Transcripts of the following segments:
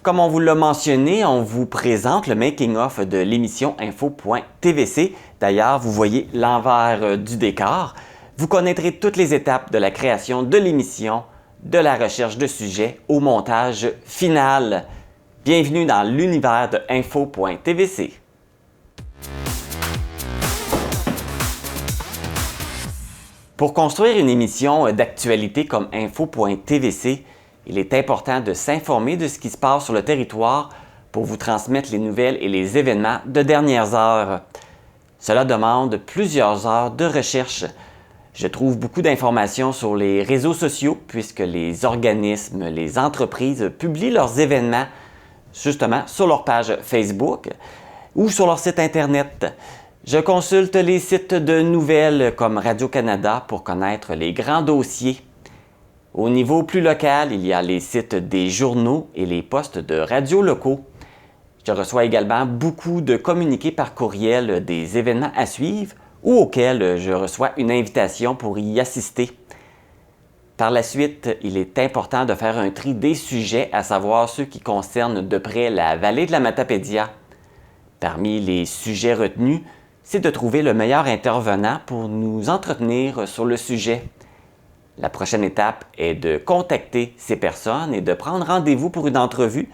Comme on vous l'a mentionné, on vous présente le making-of de l'émission Info.tvc. D'ailleurs, vous voyez l'envers du décor. Vous connaîtrez toutes les étapes de la création de l'émission, de la recherche de sujets au montage final. Bienvenue dans l'univers de Info.tvc. Pour construire une émission d'actualité comme Info.tvc, il est important de s'informer de ce qui se passe sur le territoire pour vous transmettre les nouvelles et les événements de dernières heures. Cela demande plusieurs heures de recherche. Je trouve beaucoup d'informations sur les réseaux sociaux puisque les organismes, les entreprises publient leurs événements justement sur leur page Facebook ou sur leur site Internet. Je consulte les sites de nouvelles comme Radio-Canada pour connaître les grands dossiers. Au niveau plus local, il y a les sites des journaux et les postes de radio locaux. Je reçois également beaucoup de communiqués par courriel des événements à suivre ou auxquels je reçois une invitation pour y assister. Par la suite, il est important de faire un tri des sujets, à savoir ceux qui concernent de près la vallée de la Matapédia. Parmi les sujets retenus, c'est de trouver le meilleur intervenant pour nous entretenir sur le sujet. La prochaine étape est de contacter ces personnes et de prendre rendez-vous pour une entrevue.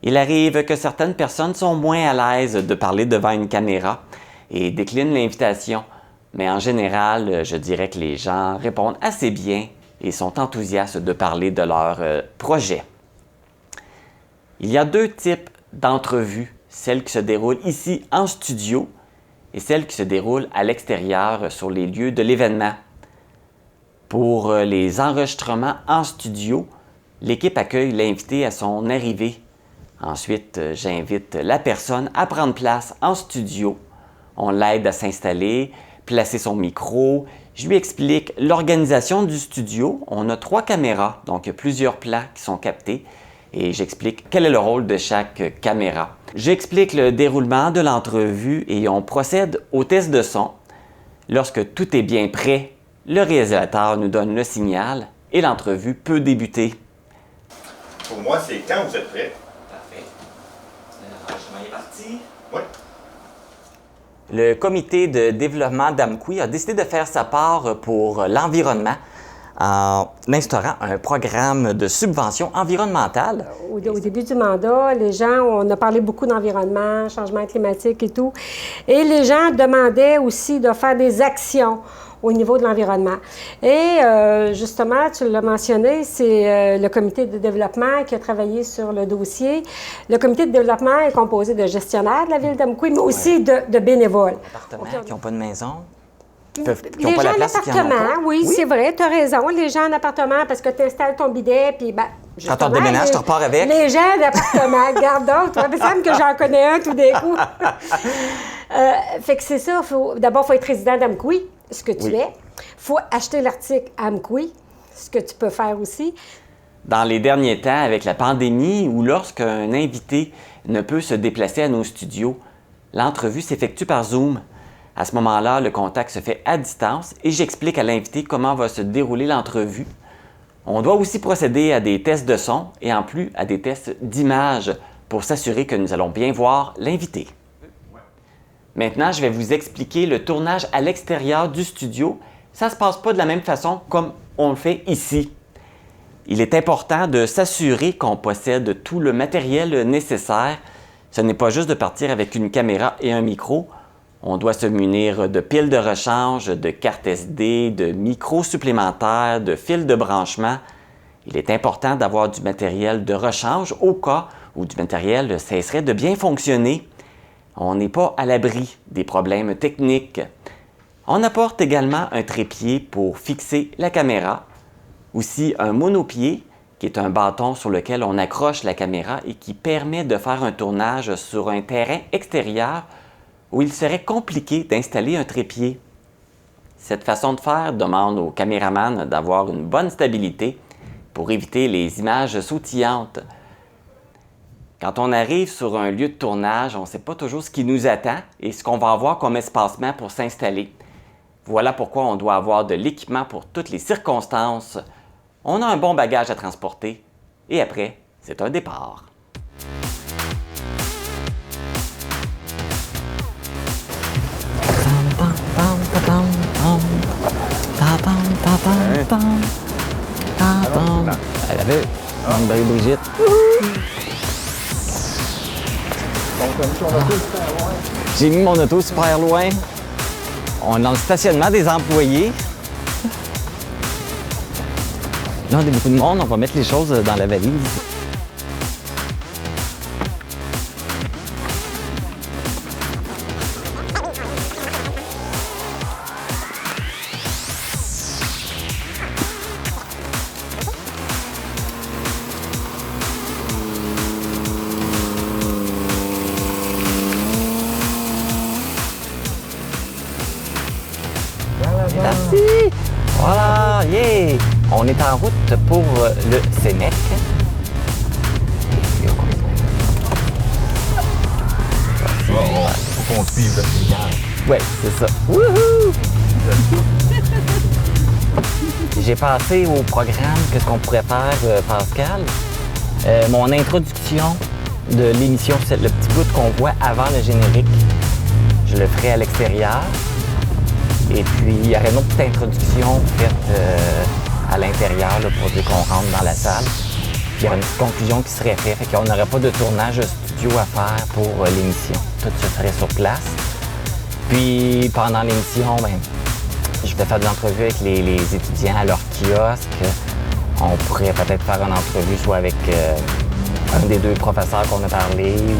Il arrive que certaines personnes sont moins à l'aise de parler devant une caméra et déclinent l'invitation, mais en général, je dirais que les gens répondent assez bien et sont enthousiastes de parler de leur projet. Il y a deux types d'entrevues, celles qui se déroulent ici en studio et celles qui se déroulent à l'extérieur sur les lieux de l'événement. Pour les enregistrements en studio, l'équipe accueille l'invité à son arrivée. Ensuite, j'invite la personne à prendre place en studio. On l'aide à s'installer, placer son micro. Je lui explique l'organisation du studio. On a 3 caméras, donc plusieurs plans qui sont captés. Et j'explique quel est le rôle de chaque caméra. J'explique le déroulement de l'entrevue et on procède au test de son. Lorsque tout est bien prêt, le réalisateur nous donne le signal et l'entrevue peut débuter. Pour moi, c'est quand vous êtes prêts. Parfait. L'enregistrement est parti. Oui. Le comité de développement d'Amqui a décidé de faire sa part pour l'environnement en instaurant un programme de subvention environnementale. Au début du mandat, les gens, on a parlé beaucoup d'environnement, changement climatique et tout. Et les gens demandaient aussi de faire des actions au niveau de l'environnement. Et justement, tu l'as mentionné, c'est le comité de développement qui a travaillé sur le dossier. Le comité de développement est composé de gestionnaires de la ville d'Amqui, mais aussi de bénévoles. Appartements qui n'ont pas de maison. Les gens en appartement, oui, c'est vrai, tu as raison. Les gens en appartement, parce que tu installes ton bidet, puis ben, quand on déménage, tu repars avec. Les gens d'appartement, garde d'autres. Il me semble que j'en connais un tout d'un coup. Fait que c'est ça. D'abord, il faut être résident d'Amqui, ce que tu es. Il faut acheter l'article à Amqui, ce que tu peux faire aussi. Dans les derniers temps, avec la pandémie ou lorsqu'un invité ne peut se déplacer à nos studios, l'entrevue s'effectue par Zoom. À ce moment-là, le contact se fait à distance et j'explique à l'invité comment va se dérouler l'entrevue. On doit aussi procéder à des tests de son et en plus à des tests d'image pour s'assurer que nous allons bien voir l'invité. Maintenant, je vais vous expliquer le tournage à l'extérieur du studio. Ça ne se passe pas de la même façon comme on le fait ici. Il est important de s'assurer qu'on possède tout le matériel nécessaire. Ce n'est pas juste de partir avec une caméra et un micro. On doit se munir de piles de rechange, de cartes SD, de micros supplémentaires, de fils de branchement. Il est important d'avoir du matériel de rechange au cas où du matériel cesserait de bien fonctionner. On n'est pas à l'abri des problèmes techniques. On apporte également un trépied pour fixer la caméra, aussi un monopied qui est un bâton sur lequel on accroche la caméra et qui permet de faire un tournage sur un terrain extérieur où il serait compliqué d'installer un trépied. Cette façon de faire demande au caméraman d'avoir une bonne stabilité pour éviter les images sautillantes. Quand on arrive sur un lieu de tournage, on ne sait pas toujours ce qui nous attend et ce qu'on va avoir comme espacement pour s'installer. Voilà pourquoi on doit avoir de l'équipement pour toutes les circonstances. On a un bon bagage à transporter et après, c'est un départ. Elle avait une belle Brigitte. J'ai mis mon auto super loin. On est dans le stationnement des employés. Là, on a beaucoup de monde, on va mettre les choses dans la valise. Merci! Voilà, yeah! On est en route pour le Sénèque. Faut qu'on suive le Ouais, c'est ça. Wouhou! J'ai pensé au programme, qu'est-ce qu'on pourrait faire, Pascal. Mon introduction de l'émission, c'est le petit bout qu'on voit avant le générique. Je le ferai à l'extérieur. Et puis, il y aurait une autre petite introduction faite à l'intérieur là, pour dire qu'on rentre dans la salle. Puis il y aurait une petite conclusion qui serait faite. Fait qu'on n'aurait pas de tournage studio à faire pour l'émission. Tout se ferait sur place. Puis, pendant l'émission, ben, je vais faire des entrevues avec les étudiants à leur kiosque. On pourrait peut-être faire une entrevue soit avec un des deux professeurs qu'on a parlé ou...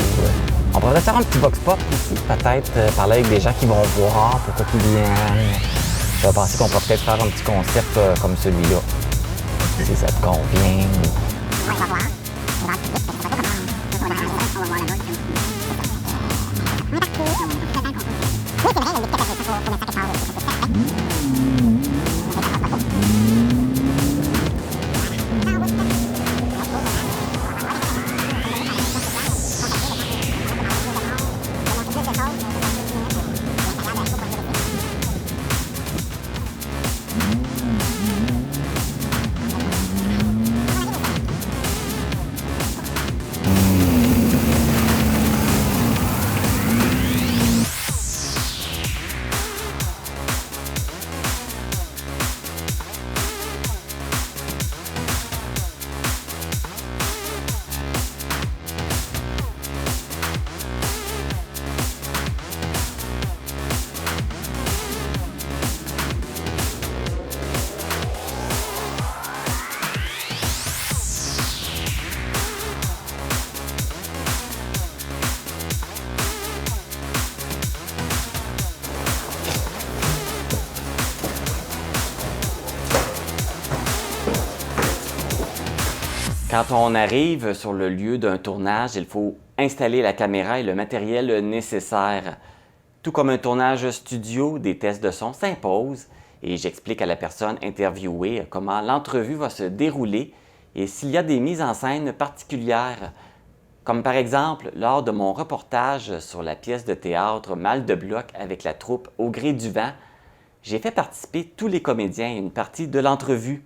on pourrait faire un petit vox pop ici, peut-être parler avec des gens qui vont voir, pourquoi ils viennent. Je vais penser qu'on pourrait peut-être faire un petit concept comme celui-là, si ça te convient. Quand on arrive sur le lieu d'un tournage, il faut installer la caméra et le matériel nécessaire. Tout comme un tournage studio, des tests de son s'imposent et j'explique à la personne interviewée comment l'entrevue va se dérouler et s'il y a des mises en scène particulières. Comme par exemple, lors de mon reportage sur la pièce de théâtre Mal de bloc avec la troupe Au gré du vent, j'ai fait participer tous les comédiens à une partie de l'entrevue.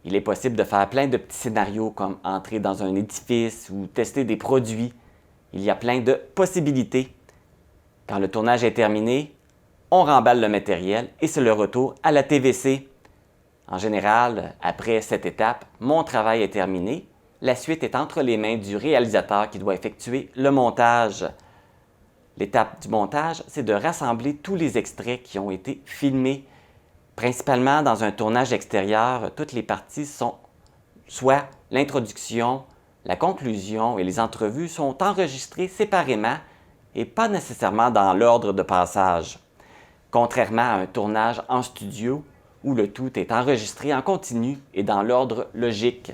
Il est possible de faire plein de petits scénarios comme entrer dans un édifice ou tester des produits. Il y a plein de possibilités. Quand le tournage est terminé, on remballe le matériel et c'est le retour à la TVC. En général, après cette étape, mon travail est terminé. La suite est entre les mains du réalisateur qui doit effectuer le montage. L'étape du montage, c'est de rassembler tous les extraits qui ont été filmés. Principalement dans un tournage extérieur, toutes les parties sont soit l'introduction, la conclusion et les entrevues sont enregistrées séparément et pas nécessairement dans l'ordre de passage. Contrairement à un tournage en studio où le tout est enregistré en continu et dans l'ordre logique.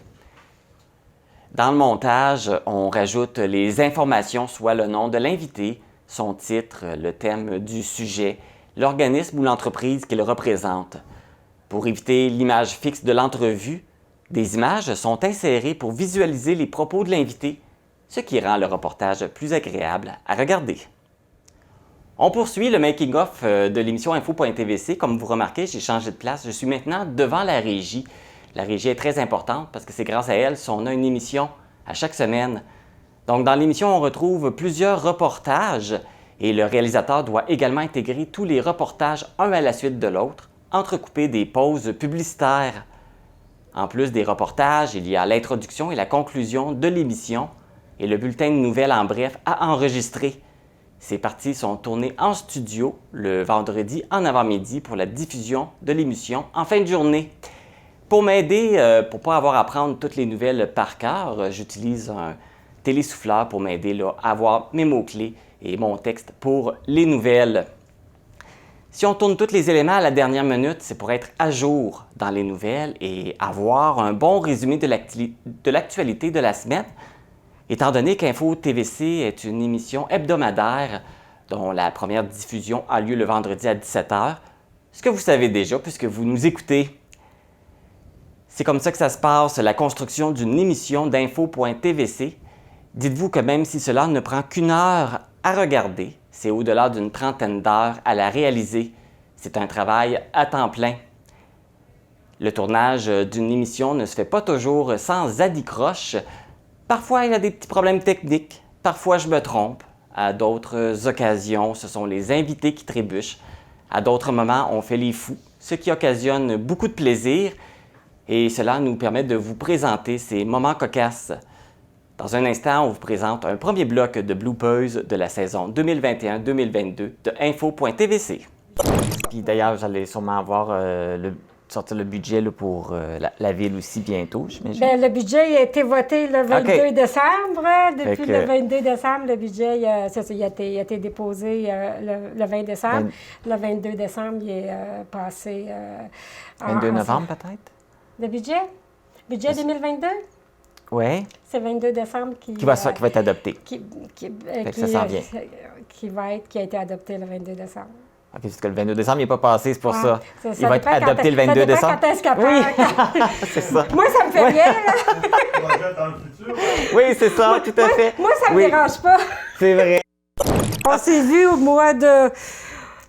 Dans le montage, on rajoute les informations, soit le nom de l'invité, son titre, le thème du sujet, l'organisme ou l'entreprise qu'il représente. Pour éviter l'image fixe de l'entrevue, des images sont insérées pour visualiser les propos de l'invité, ce qui rend le reportage plus agréable à regarder. On poursuit le making-of de l'émission Info.tvc. Comme vous remarquez, j'ai changé de place. Je suis maintenant devant la régie. La régie est très importante parce que c'est grâce à elle qu'on a une émission à chaque semaine. Donc, dans l'émission, on retrouve plusieurs reportages et le réalisateur doit également intégrer tous les reportages un à la suite de l'autre entrecoupées des pauses publicitaires. En plus des reportages, il y a l'introduction et la conclusion de l'émission et le bulletin de nouvelles en bref à enregistrer. Ces parties sont tournées en studio le vendredi en avant-midi pour la diffusion de l'émission en fin de journée. Pour m'aider, pour ne pas avoir à prendre toutes les nouvelles par cœur, j'utilise un télésouffleur pour m'aider à avoir mes mots-clés et mon texte pour les nouvelles. Si on tourne tous les éléments à la dernière minute, c'est pour être à jour dans les nouvelles et avoir un bon résumé de l'actualité de la semaine. Étant donné qu'Info TVC est une émission hebdomadaire dont la première diffusion a lieu le vendredi à 17h, ce que vous savez déjà puisque vous nous écoutez. C'est comme ça que ça se passe, la construction d'une émission d'Info.tvc. Dites-vous que même si cela ne prend qu'une heure à regarder, c'est au-delà d'une trentaine d'heures à la réaliser. C'est un travail à temps plein. Le tournage d'une émission ne se fait pas toujours sans anicroche. Parfois, il y a des petits problèmes techniques. Parfois, je me trompe. À d'autres occasions, ce sont les invités qui trébuchent. À d'autres moments, on fait les fous, ce qui occasionne beaucoup de plaisir. Et cela nous permet de vous présenter ces moments cocasses. Dans un instant, on vous présente un premier bloc de bloopers de la saison 2021-2022 de Info.tvc. Puis d'ailleurs, j'allais sûrement avoir sortir le budget là, pour la ville aussi bientôt, j'imagine. Bien, le budget a été voté le 22 décembre. Depuis le 22 décembre, le budget il a été déposé le 20 décembre. Le 22 décembre, il est passé... 22 novembre peut-être? Le budget? Budget 2022? Oui. C'est 22 décembre qui va être adopté. Qui ça s'en vient. Qui a été adopté le 22 décembre. OK, parce que le 22 décembre, il n'est pas passé, c'est pour ça. Ça. Il va être adopté le 22 décembre. Quand est-ce qu'il Oui, c'est ça. Moi, ça me fait rien, là. Dans le futur. Oui, c'est ça, tout à fait. Moi, ça me dérange pas. C'est vrai. On s'est vu au mois de...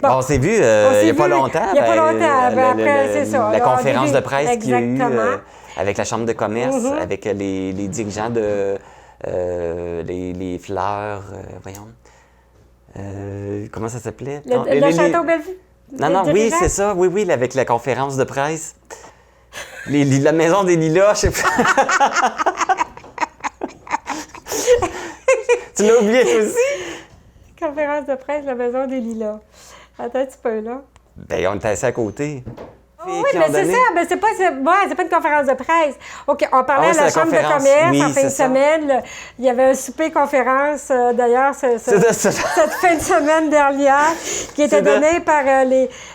Bon, on s'est vu il n'y a pas longtemps. Il n'y a pas longtemps. Après, c'est ça. La conférence de presse qu'il y a eu avec la Chambre de commerce, avec les dirigeants de les fleurs, voyons. Comment ça s'appelait? Le Château Bellevue? Non, oui, c'est ça. Oui, avec la conférence de presse. La Maison des Lilas, je sais pas. Tu l'as oublié, toi aussi? Conférence de presse, la Maison des Lilas. Attends un petit peu, là. Ben, on était assis à côté. Oui, mais c'est ça. Mais c'est pas une conférence de presse. OK, on parlait à la Chambre de commerce en fin de semaine. Il y avait un souper conférence, d'ailleurs, cette fin de semaine dernière, qui était donnée par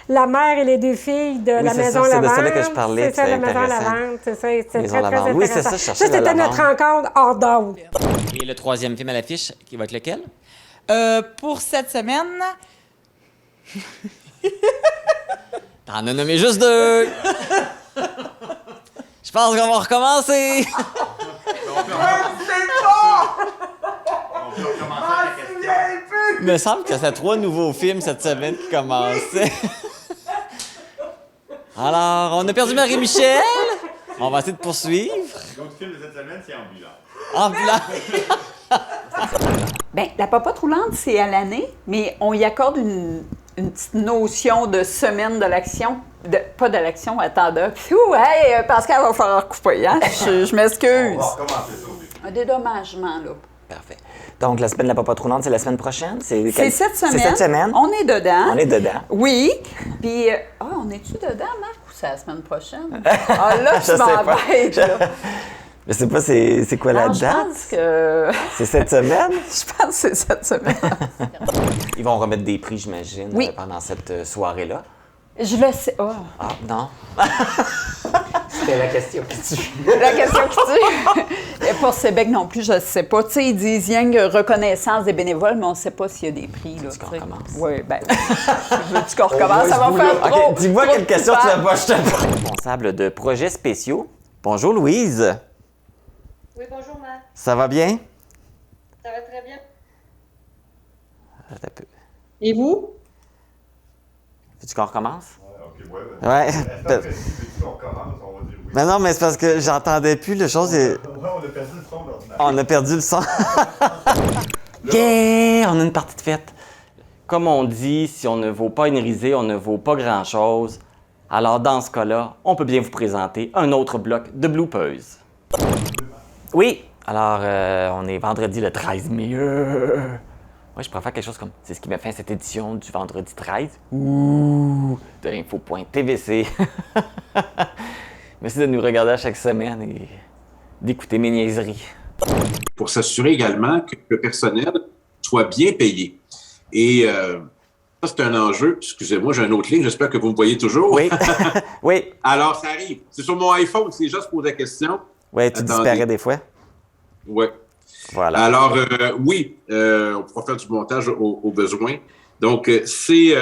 la mère et les deux filles de la Maison Lavente. C'est de ça que je parlais. C'est ça, la Maison Lavente. C'est ça, c'est très intéressant. Oui, c'est ça, je cherchais. Ça, c'était notre rencontre hors d'onde. Et le troisième film à l'affiche, qui va être lequel? Pour cette semaine... T'en as nommé juste deux! Je pense qu'on va recommencer! Il me semble que c'est 3 nouveaux films cette semaine qui commençaient. Alors, on a perdu Marie-Michel. On va essayer de poursuivre. L'autre film de cette semaine, c'est Ambulant. Ambulant! Bien, la popote roulante, c'est à l'année, mais on y accorde une petite notion de semaine de l'action. Pas de l'action, attendez. Hey, Pascal, va falloir couper, hein? Je m'excuse. On va recommencer ça au début. Un dédommagement, là. Parfait. Donc, la semaine de la popote roulante, c'est la semaine prochaine? C'est cette semaine. C'est cette semaine? On est dedans. On est dedans. Oui. Puis, on est-tu dedans, Marc, ou c'est la semaine prochaine? Ah, là, tu m'embêtes, là. Je sais pas, c'est quoi la date? Je pense que... C'est cette semaine? Je pense que c'est cette semaine. Ils vont remettre des prix, j'imagine, oui. Pendant cette soirée-là. Je le sais. Oh. Ah, non. C'était la question qui tue. La question qui tue. Et pour Sébec non plus, je ne sais pas. Tu sais, ils disent rien que reconnaissance des bénévoles, mais on ne sait pas s'il y a des prix. Là, veux-tu qu'on recommence? Oui, bien. Veux-tu qu'on recommence? Ça va faire trop. OK, dis-moi quelle question tu vas pas jeter. Responsable de projets spéciaux. Bonjour, Louise. Oui, bonjour, Matt. Ça va bien? Ça va très bien. Et vous? Veux-tu qu'on recommence? OK, ouais. Ouais. Si on commence, on va dire oui. Mais non, mais c'est parce que j'entendais plus le chose. Ouais, on a perdu le son d'ordinateur. On a perdu le son. Yeah! On a une partie de fête. Comme on dit, si on ne vaut pas une risée, on ne vaut pas grand-chose. Alors, dans ce cas-là, on peut bien vous présenter un autre bloc de bloopers. Oui, alors, on est vendredi le 13 mai. Ouais, je préfère quelque chose comme... C'est ce qui m'a fait cette édition du vendredi 13. Ouh, de info.tvc. Merci de nous regarder à chaque semaine et d'écouter mes niaiseries. Pour s'assurer également que le personnel soit bien payé. Et ça, c'est un enjeu. Excusez-moi, j'ai une autre ligne. J'espère que vous me voyez toujours. Oui. Oui. Alors, ça arrive. C'est sur mon iPhone. Si les gens se posent la question. Oui, tu disparais des fois. Oui. Voilà. Alors, oui, on pourra faire du montage au besoin. Donc, c'est...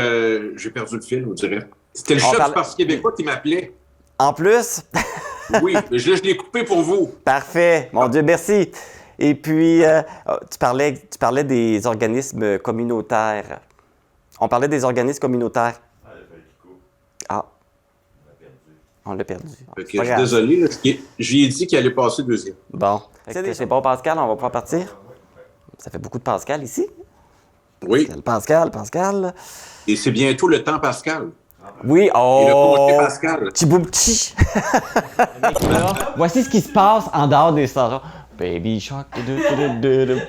j'ai perdu le fil, on dirait. C'était le chef du Parti québécois qui m'appelait. En plus? Oui, mais je l'ai coupé pour vous. Parfait. Mon Dieu, merci. Et puis, tu parlais des organismes communautaires. On parlait des organismes communautaires. Ah, il a fallu qu'il coupe. Ah, On l'a perdu. on l'a perdu. Fait que C'est pas je suis grave. désolé, là, j'y ai dit qu'il allait passer deuxième. Bon. C'est bon, Pascal, on va pouvoir partir? Ça fait beaucoup de Pascal ici. Oui, Pascal. et c'est bientôt le temps Pascal. Oui, Et le oh! congé Pascal. Tchiboupchi! Voici ce qui se passe en dehors des stations. Baby Shark,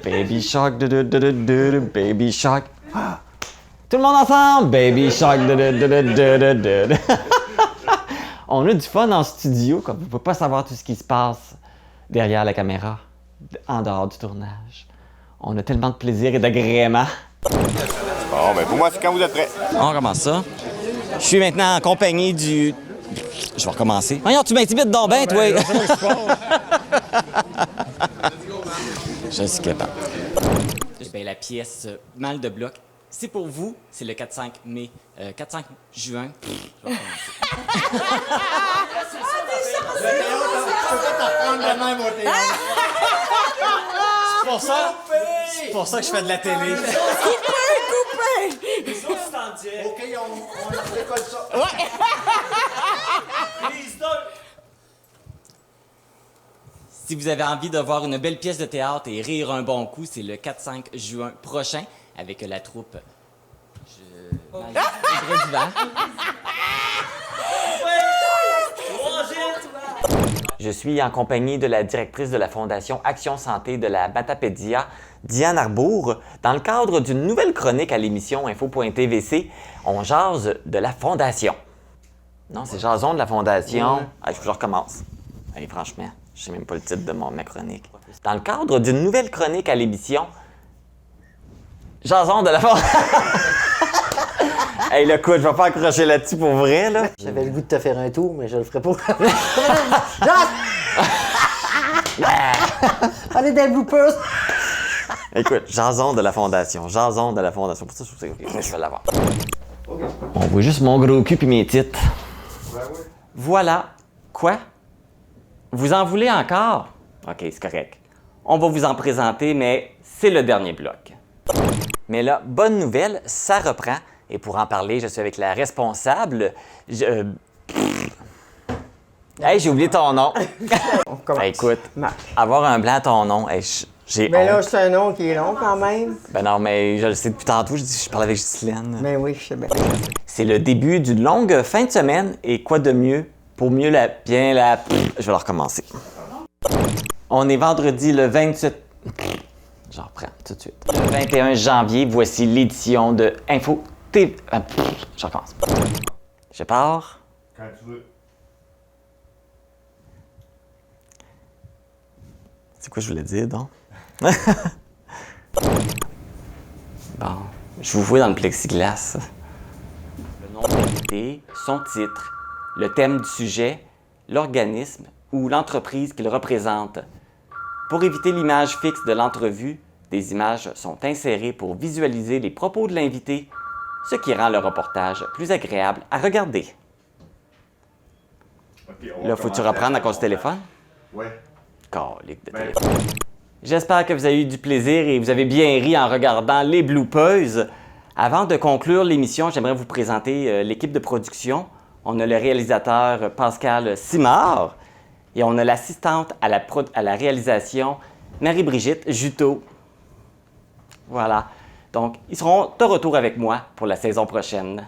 Baby Shark, Baby Shark. Tout le monde ensemble! Baby Shark, On a du fun en studio, comme vous ne pouvez pas savoir tout ce qui se passe derrière la caméra, en dehors du tournage. On a tellement de plaisir et d'agrément. Bon, ben pour moi, c'est quand vous êtes prêts. On recommence ça. Je suis maintenant en compagnie du... Je vais recommencer. Voyons, tu m'intimides donc bien, toi! Je suis capable. Ben, la pièce Mal de bloc, c'est pour vous. C'est le 4-5 mai. 4-5 juin. Je vais recommencer. C'est pour ça que je fais de la télé. OK, on récolte ça. Si vous avez envie de voir une belle pièce de théâtre et rire un bon coup, c'est le 4-5 juin prochain avec la troupe. Audrey Duvert. Je suis en compagnie de la directrice de la Fondation Action Santé de la Matapédia, Diane Arbour. Dans le cadre d'une nouvelle chronique à l'émission Info.tvc, on jase de la Fondation. Non, c'est jason de la Fondation. Ouais. Allez, je recommence. Allez, franchement, je sais même pas le titre de ma chronique. Dans le cadre d'une nouvelle chronique à l'émission, jason de la Fondation. Hey, le coup, je vais pas accrocher là-dessus pour vrai, là. J'avais le goût de te faire un tour, mais je le ferai pas. On est des bloopers. Écoute, jason de la Fondation. Jason de la Fondation. Pour ça, je trouve que c'est OK. Je vais l'avoir. On voit juste mon gros cul puis mes titres. Voilà. Quoi? Vous en voulez encore? OK, c'est correct. On va vous en présenter, mais c'est le dernier bloc. Mais là, bonne nouvelle, ça reprend. Et pour en parler, je suis avec la responsable. Hey, j'ai oublié ton nom. On commence. Écoute, Marc. avoir un blanc à ton nom, hey, j'ai Mais là, honte. c'est un nom qui est long quand même. Ben non, mais je le sais depuis tantôt, je parle avec Justine. Mais oui, je sais bien. C'est le début d'une longue fin de semaine et quoi de mieux pour mieux Je vais la recommencer. On est vendredi le 28... Je reprends tout de suite. Le 21 janvier, voici l'édition de Info TV... Je recommence. Je pars. Quand tu veux. C'est quoi je voulais dire, donc? Bon, je vous vois dans le plexiglas. Le nom de l'invité, son titre, le thème du sujet, l'organisme ou l'entreprise qu'il représente. Pour éviter l'image fixe de l'entrevue, des images sont insérées pour visualiser les propos de l'invité, ce qui rend le reportage plus agréable à regarder. OK, on va Là, faut-tu commencer reprendre à avec cause du téléphone? Ouais. Calique de Ben, téléphone. J'espère que vous avez eu du plaisir et vous avez bien ri en regardant les bloopers. Avant de conclure l'émission, j'aimerais vous présenter l'équipe de production. On a le réalisateur Pascal Simard et on a l'assistante à la réalisation Marie-Brigitte Juteau. Voilà. Donc, ils seront de retour avec moi pour la saison prochaine.